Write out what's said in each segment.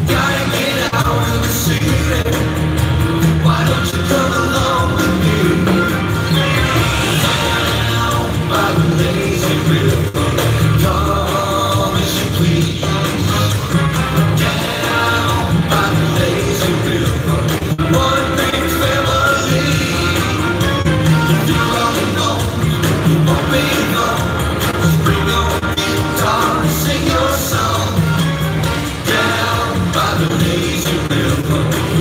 Gotta get out of the city. Why don't you come along with me? Down by the lazy river, come as you please. Down by the lazy river, one big family. You already know you won't be alone. Just bring your guitar and sing your song. Down by the lazy river.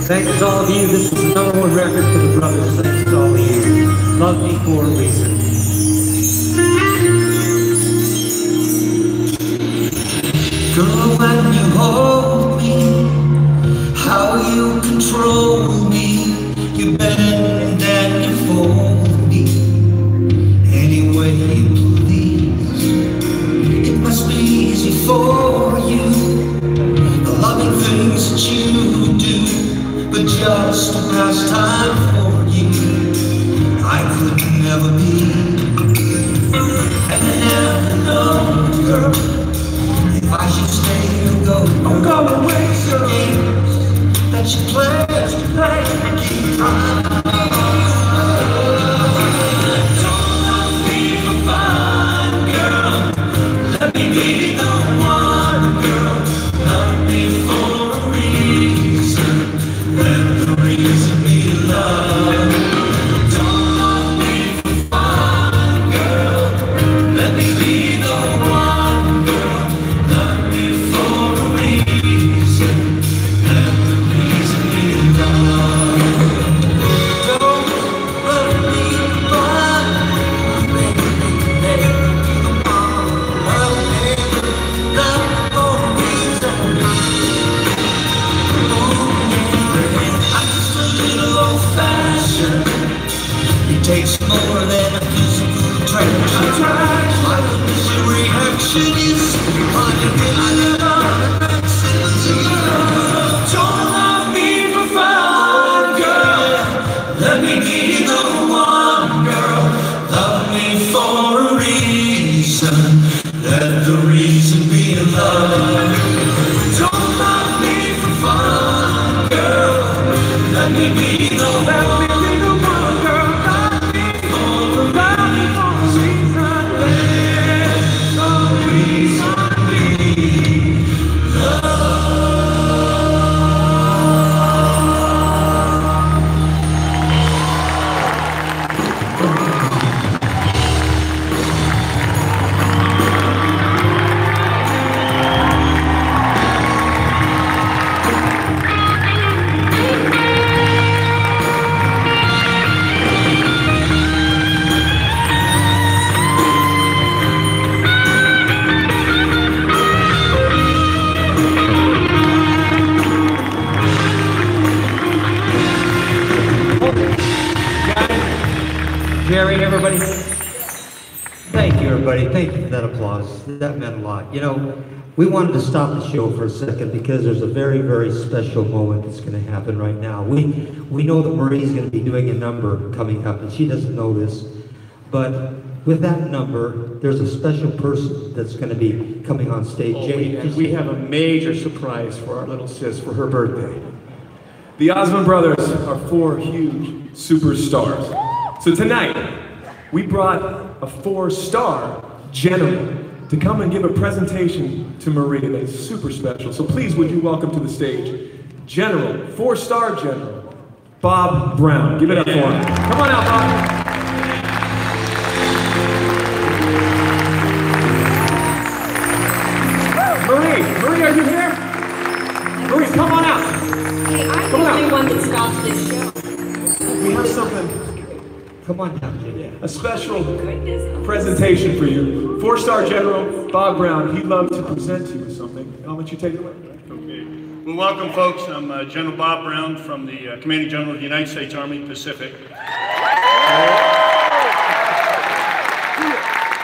Thanks to all of you. This is the #1 record for the brothers. Thanks to all of you. Love me for a reason. Girl, when you hold me, how you control me, you bend and you fold me any way you please. It must be easy for you, the loving things that you do, but just a pastime for you. I could never be, and I never know, girl, if I should stay or go. I'm going with your games that you play to play. Keep trying. Don't love me for fun, girl. Let me be the one, girl. Love me for a reason. Let the reason be love. Don't love me for fun, girl. Let me be the one, girl. Love me for a reason. Let the reason be love. Don't love me for fun, baby, baby, come on, well, baby, love me for a reason. I'm just a little old-fashioned. It takes more than a physical attraction. My initial reaction is honey, don't love me for fun, girl. Let me be the one, girl. Love me for a reason. Let the reason be love. Don't love me for fun, girl. Let me be the one, girl. Love me for a reason. Let the reason be love. Jerry, everybody. Thank you, everybody. Thank you for that applause. That meant a lot. You know, we wanted to stop the show for a second because there's a very, very special moment that's going to happen right now. We know that Marie's going to be doing a number coming up, and she doesn't know this. But with that number, there's a special person that's going to be coming on stage. We have a major surprise for our little sis for her birthday. The Osmond brothers are 4 huge superstars. So tonight, we brought a 4-star general to come and give a presentation to Marie that is super special. So please, would you welcome to the stage, General, 4-star General, Bob Brown. Give it up for him. Come on out, Bob. Marie, are you here? Marie, come on out. Hey, I'm the only one that stops this show. We have something. Come on down, Jimmy. A special presentation for you. 4-star General Bob Brown. He'd love to present to you something. I'll let you take it away. Okay. Well, welcome, folks. I'm General Bob Brown from the Commanding General of the United States Army Pacific.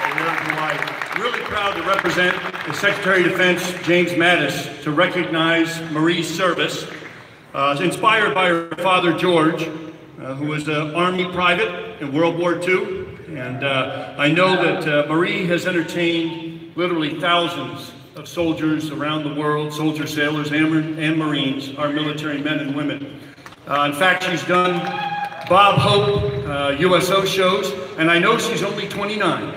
I'm really proud to represent the Secretary of Defense, James Mattis, to recognize Marie's service, inspired by her father, George, who was an Army private in World War II. And I know that Marie has entertained literally thousands of soldiers around the world, soldiers, sailors, and Marines, our military men and women. In fact, she's done Bob Hope USO shows, and I know she's only 29.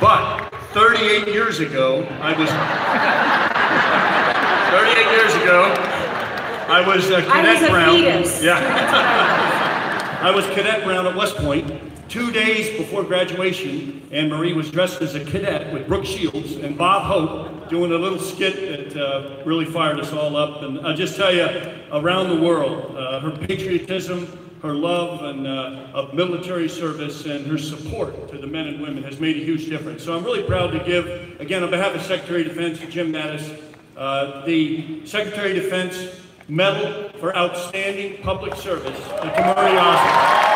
But 38 years ago, I was Cadet Brown. Fetus. Yeah. I was cadet brown at West Point. 2 days before graduation, Anne Marie was dressed as a cadet with Brooke Shields and Bob Hope doing a little skit that really fired us all up. And I'll just tell you, around the world, her patriotism, her love of military service, and her support to the men and women has made a huge difference. So I'm really proud to give, again, on behalf of Secretary of Defense Jim Mattis, the Secretary of Defense Medal for Outstanding Public Service to Murray Osmond.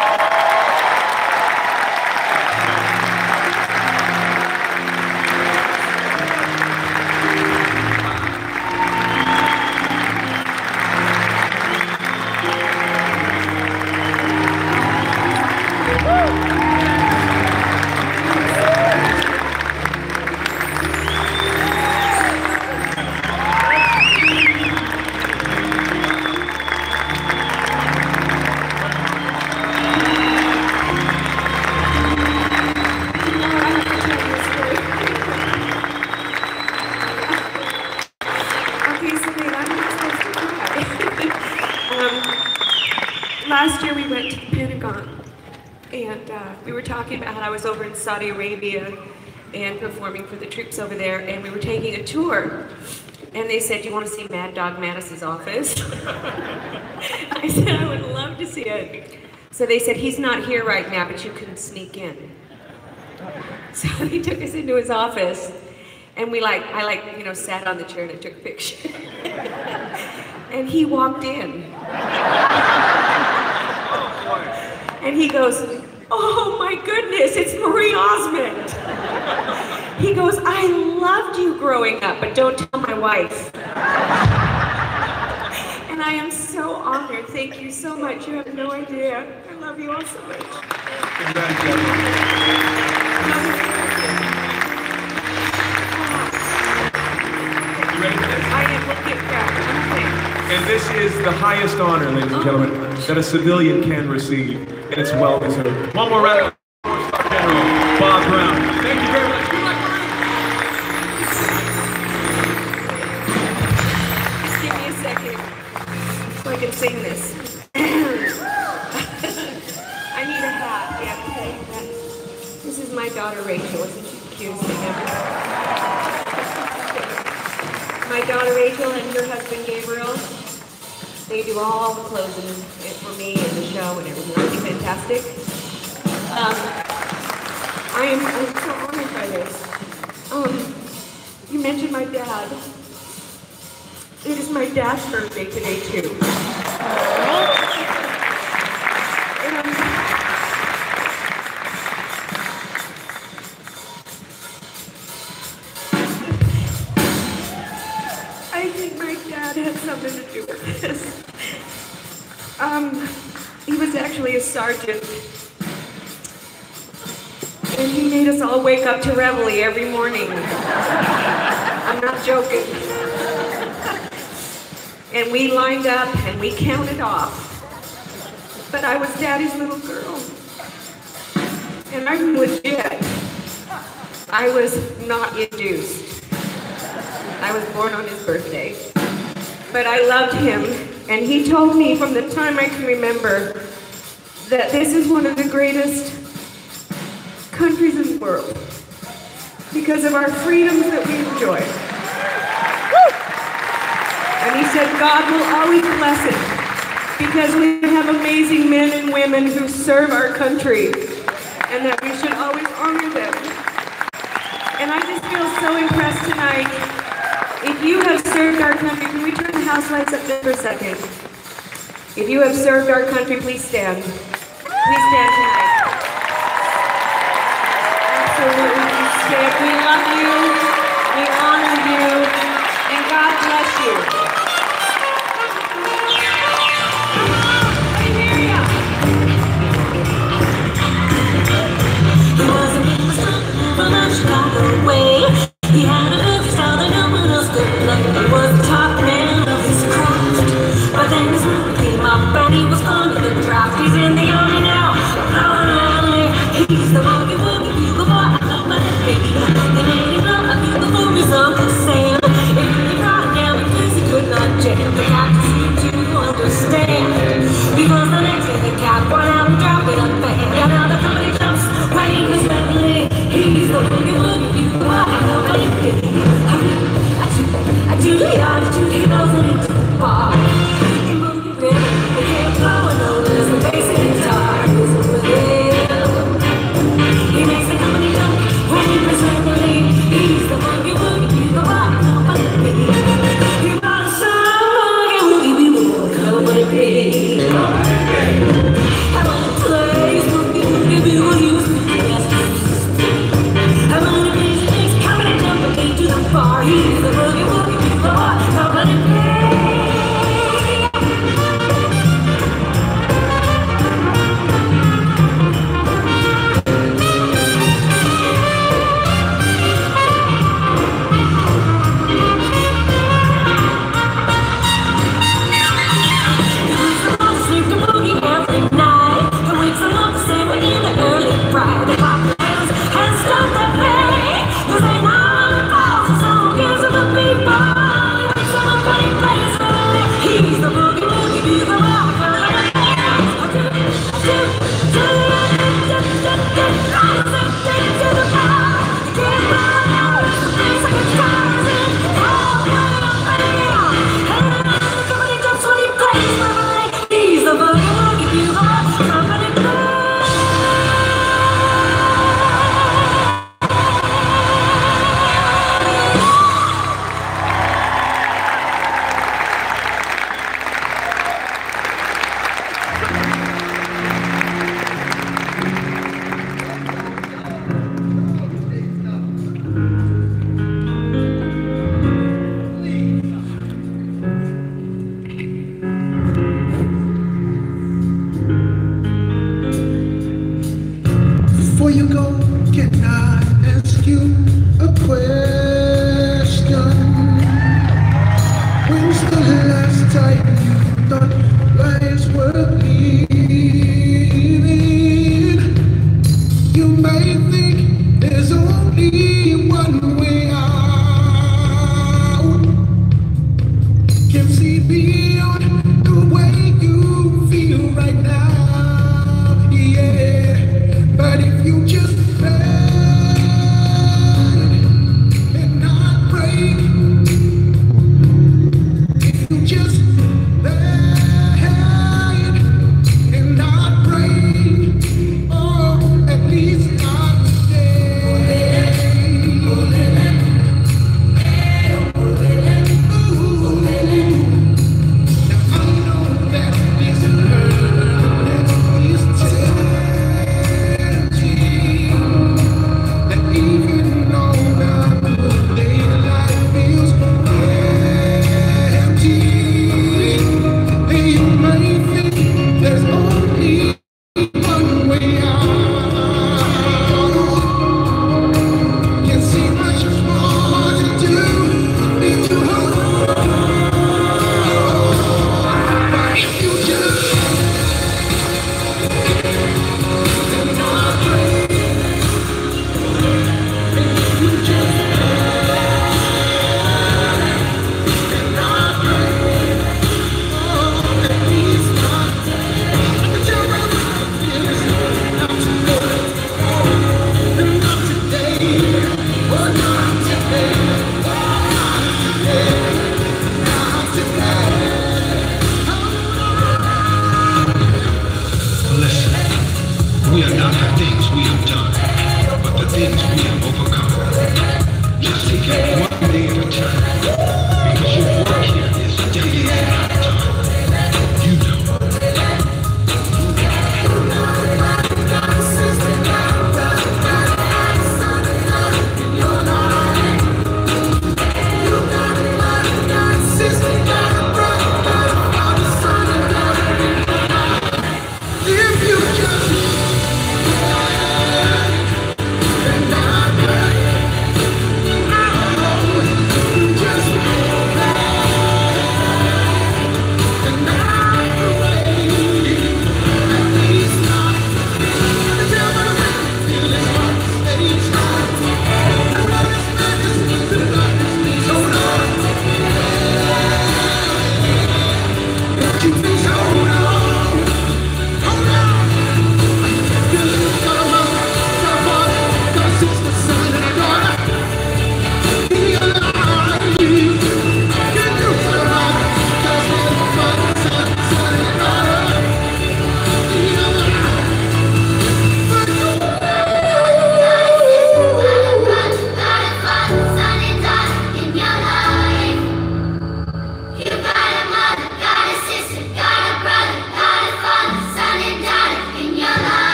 Last year we went to the Pentagon, and we were talking about how I was over in Saudi Arabia and performing for the troops over there, and we were taking a tour, and they said, "Do you want to see Mad Dog Mattis's office?" I said, "I would love to see it." So they said, "He's not here right now, but you can sneak in." So he took us into his office, and I sat on the chair and I took a picture. And he walked in. And he goes, "Oh my goodness, it's Marie Osmond." He goes, "I loved you growing up, but don't tell my wife." And I am so honored. Thank you so much. You have no idea. I love you all so much. You ready for this? I am looking back. And this is the highest honor, ladies and gentlemen, that a civilian can receive, and it's well deserved. One more round of applause for General Bob Brown. Thank you very much. Good luck, Marie. Just give me a second so I can sing this. I need a hat. Yeah, okay. This is my daughter Rachel. Isn't she the cutest thing ever? My daughter Rachel and her husband Gabriel, they do all the clothing for me and the show and everything. Aren't they fantastic? I'm so honored by this. You mentioned my dad. It is my dad's birthday today too. I think my dad had something to do with this. He was actually a sergeant. And he made us all wake up to reveille every morning. I'm not joking. And we lined up and we counted off. But I was Daddy's little girl. And I'm legit. I was not induced. I was born on his birthday. But I loved him, and he told me from the time I can remember that this is one of the greatest countries in the world because of our freedoms that we enjoy. And he said God will always bless it because we have amazing men and women who serve our country and that we should always honor them. And I just feel so impressed tonight. If you have served our country, can we turn the house lights up there for a second? If you have served our country, please stand. Please stand tonight. Absolutely, please stand. We love you, we honor you, and God bless you. I hear ya. He wasn't in the sun from a Chicago way. He had a good style that no one else could play. He was the top man of his craft. But then his mother came up and he was under the draft. He's in the army now. He's the boogie woogie bugle boy. I love my baby. They made him love He's the boogie woogie boy, company sleep the boogie every night. The wakes him up, say we're in the early pride. The pop hands and stop the play. 'Cause they know the balls, so gives him the people. He wakes him up and he plays for them. He's the boogie woogie, he's the rock. He's the boogie woogie, he's the rock. Company Before you go, can I ask you a question? When's the last time you thought lives were leaving? You may think there's only one way out. Can't see beyond the way you feel right now. Yeah. But if you just bend and not break, if you just bend and not break, or at least not today. Ooh. Now I know that this hurt is that even on a good day, life feels empty. And you may think there's only one way out. Can't see much more to do, need to hold. But if you just Listen, we are not the things we have done, but the things we have overcome. Just take it one day at a time, because your work here is daily and not time. You know. if you just and not just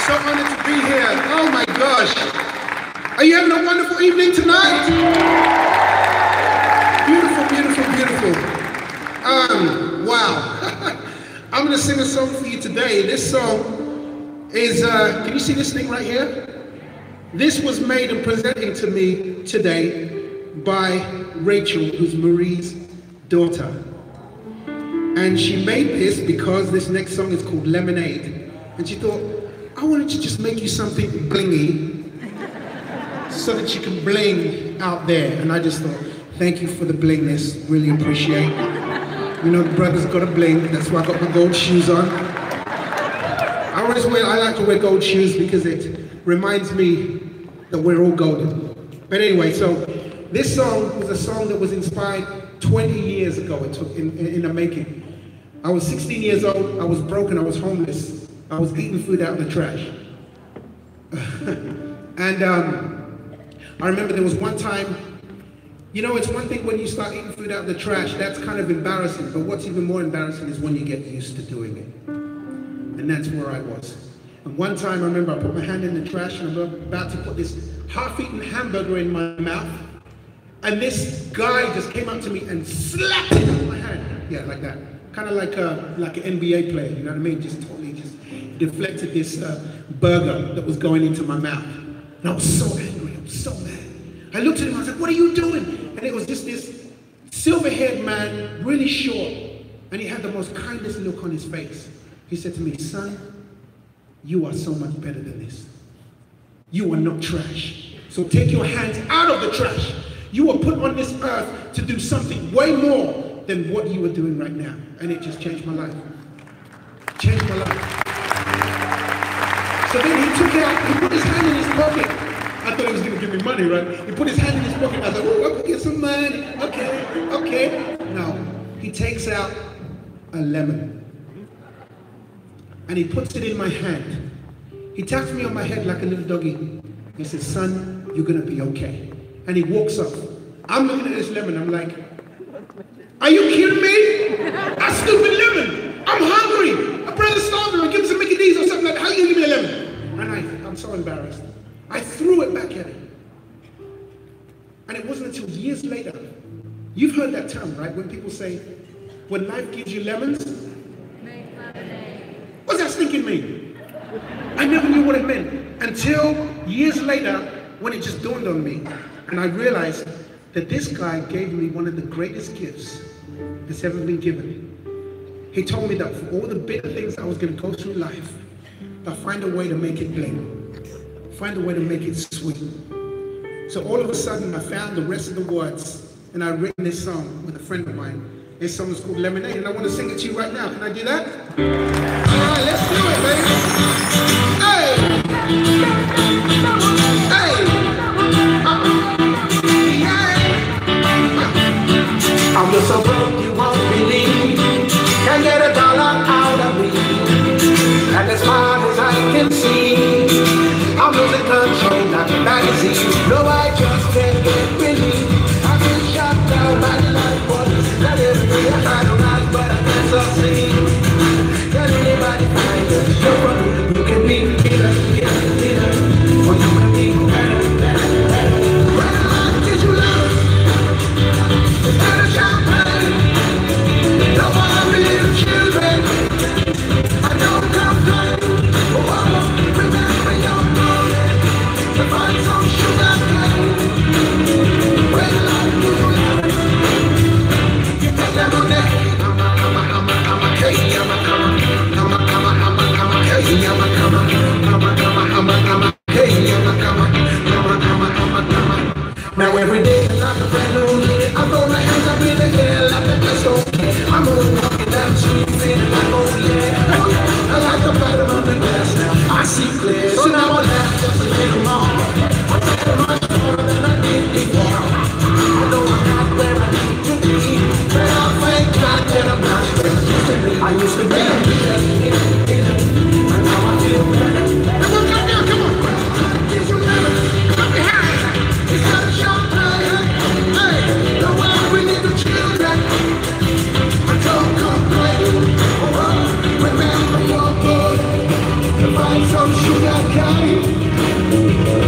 So honored to be here. Oh my gosh. Are you having a wonderful evening tonight? Beautiful, beautiful, beautiful. Wow. I'm gonna sing a song for you today. This song is, can you see this thing right here? This was made and presented to me today by Rachel, who's Marie's daughter. And she made this because this next song is called Lemonade. And she thought, I wanted to just make you something blingy so that you can bling out there. And I just thought, thank you for the blingness, really appreciate it. You know, the brother's got a bling, that's why I got my gold shoes on. I like to wear gold shoes because it reminds me that we're all golden. But anyway, so this song was a song that was inspired 20 years ago in the making. I was 16 years old, I was broken, I was homeless. I was eating food out of the trash. And I remember there was one time, you know, it's one thing when you start eating food out of the trash, that's kind of embarrassing, but what's even more embarrassing is when you get used to doing it. And that's where I was. And one time I remember I put my hand in the trash and I'm about to put this half-eaten hamburger in my mouth, and this guy just came up to me and slapped it out of my hand. Yeah, like that. Kind of like an NBA player, you know what I mean? Just totally just deflected this burger that was going into my mouth. And I was so angry, I was so mad. I looked at him, I was like, what are you doing? And it was just this silver-haired man, really short, and he had the most kindest look on his face. He said to me, son, you are so much better than this. You are not trash. So take your hands out of the trash. You were put on this earth to do something way more than what you were doing right now. And it just changed my life. Changed my life. So then he took out, he put his hand in his pocket. I thought he was gonna give me money, right? He put his hand in his pocket. I was like, oh, I could get some money. Okay. No, he takes out a lemon. And he puts it in my hand. He taps me on my head like a little doggy. He says, son, you're gonna be okay. And he walks off. I'm looking at this lemon, I'm like, are you kidding me? A stupid lemon. I'm hungry. My brother's starving. I'll give him some Mickey D's or something like that. How are you gonna give me a lemon? And I'm so embarrassed. I threw it back at him. And it wasn't until years later. You've heard that term, right? When people say, when life gives you lemons, make lemonade. What's that stinking mean? I never knew what it meant until years later when it just dawned on me. And I realized that this guy gave me one of the greatest gifts that's ever been given. He told me that for all the bitter things I was going to go through life, I'll find a way to make it bling. Find a way to make it sweet. So all of a sudden, I found the rest of the words, and I've written this song with a friend of mine. This song is called Lemonade, and I want to sing it to you right now. Can I do that? All right, let's do it, baby. Hey! Hey! I'm just so broke you won't believe. Can't get $1 out of me. And as far as I can see, I'm losing control like a magazine. No, I just can't get relief. I've been shot down by the life force. Not every day I try to rise, but I can't succeed. Can anybody find us? You can be leader, or you can be better. When life gives you love, it's not a champagne. No more little children. I don't complain. Oh, I won't remember your morning to find some sugar cane. some sugar cane.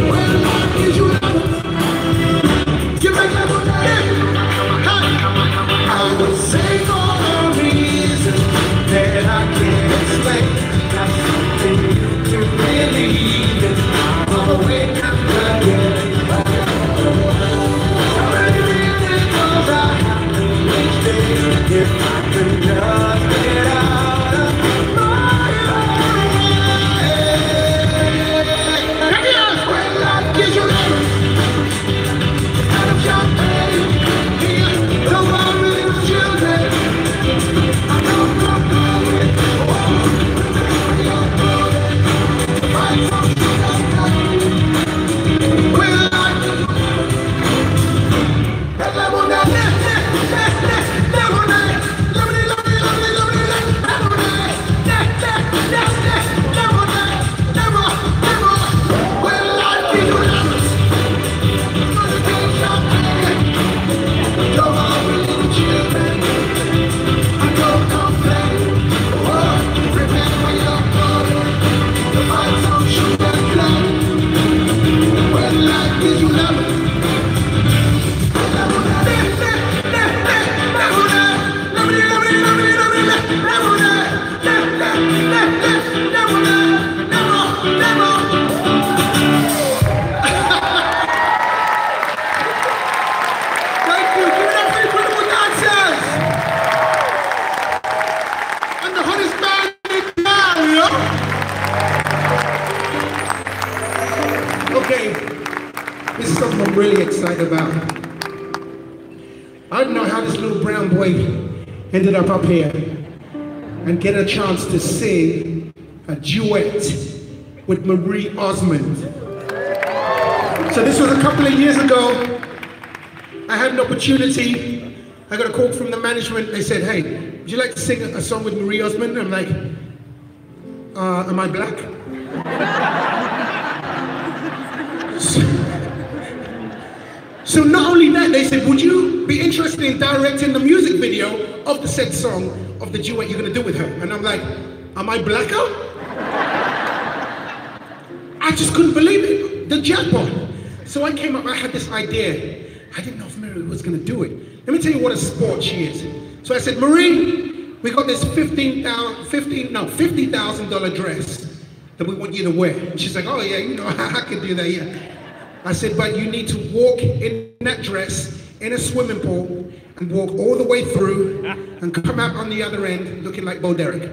When life gives you lemons, give me lemonade. Hey, I would say for a reason that I can't explain. Got something to believe in. I'll wake up again. If I could just get out of my head. When life gives you lemons instead of champagne, the world with children, I don't know it. Find some sugar cane. When life gives you lemons, really excited about. I don't know how this little brown boy ended up here and get a chance to sing a duet with Marie Osmond. So this was a couple of years ago. I had an opportunity. I got a call from the management. They said, hey, would you like to sing a song with Marie Osmond? I'm like, am I black? So not only that, they said, would you be interested in directing the music video of the said song of the duet you're gonna do with her? And I'm like, am I blacker? I just couldn't believe it, the jackpot. So I came up, I had this idea. I didn't know if Marie was gonna do it. Let me tell you what a sport she is. So I said, Marie, we got this $50,000 dress that we want you to wear. And she's like, oh yeah, you know, I can do that, yeah. I said, but you need to walk in that dress in a swimming pool and walk all the way through and come out on the other end looking like Bo Derek.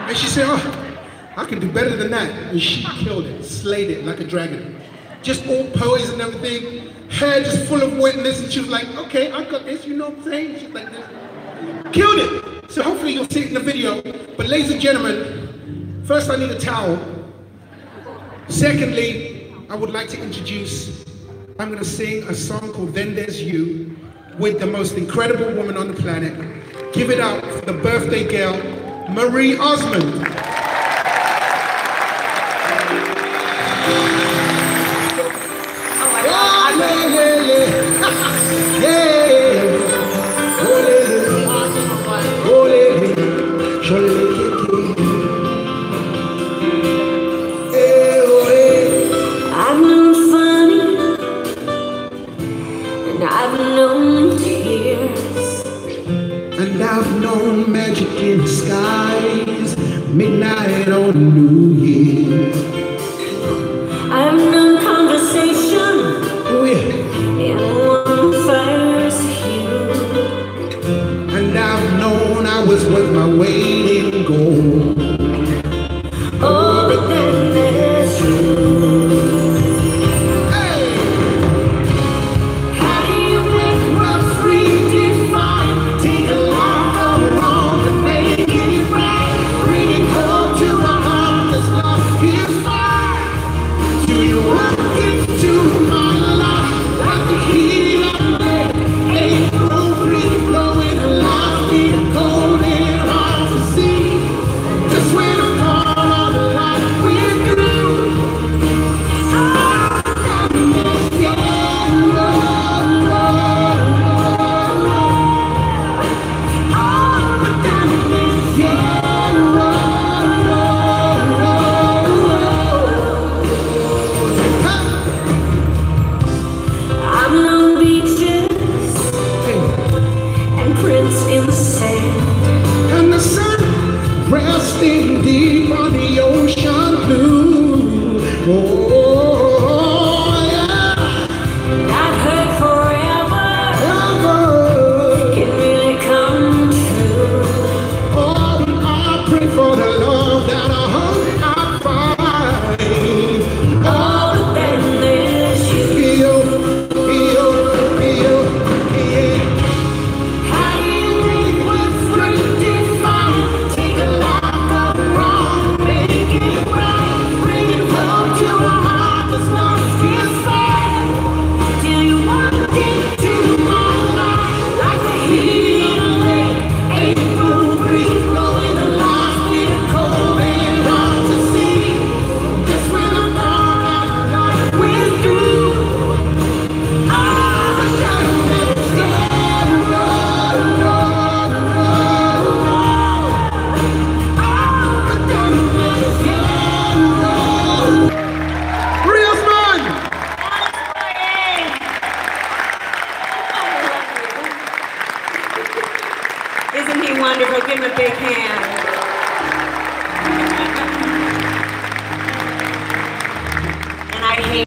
And she said, oh, I can do better than that. And she killed it, slayed it like a dragon. Just all poised and everything, hair just full of wetness. And she was like, okay, I got this, you know what I'm saying? She's like this. Killed it. So hopefully you'll see it in the video. But ladies and gentlemen, first I need a towel. Secondly, I would like to introduce, I'm going to sing a song called Then There's You with the most incredible woman on the planet. Give it up for the birthday girl, Marie Osmond. And I've known magic in the skies, midnight on New Year. I've known conversation, Oh yeah. and one fires you. And I've known I was worth my weight in gold. Oh, but then there's you. He's fine. Oh, yeah. Not hurt forever. Can really come true. Oh, I pray for the love that I hope I find. Oh, but then there's you. How do you think what's redefined? Take a life of wrong, make it right, bring it home to a heart that's not sad. Till you walk into my life like the heat of a lake, April breeze blowing the last bit of cold and hard to see. Just when I thought our life was through, I'm done with Marie Osmond! Isn't he wonderful? Give him a big hand. And I hate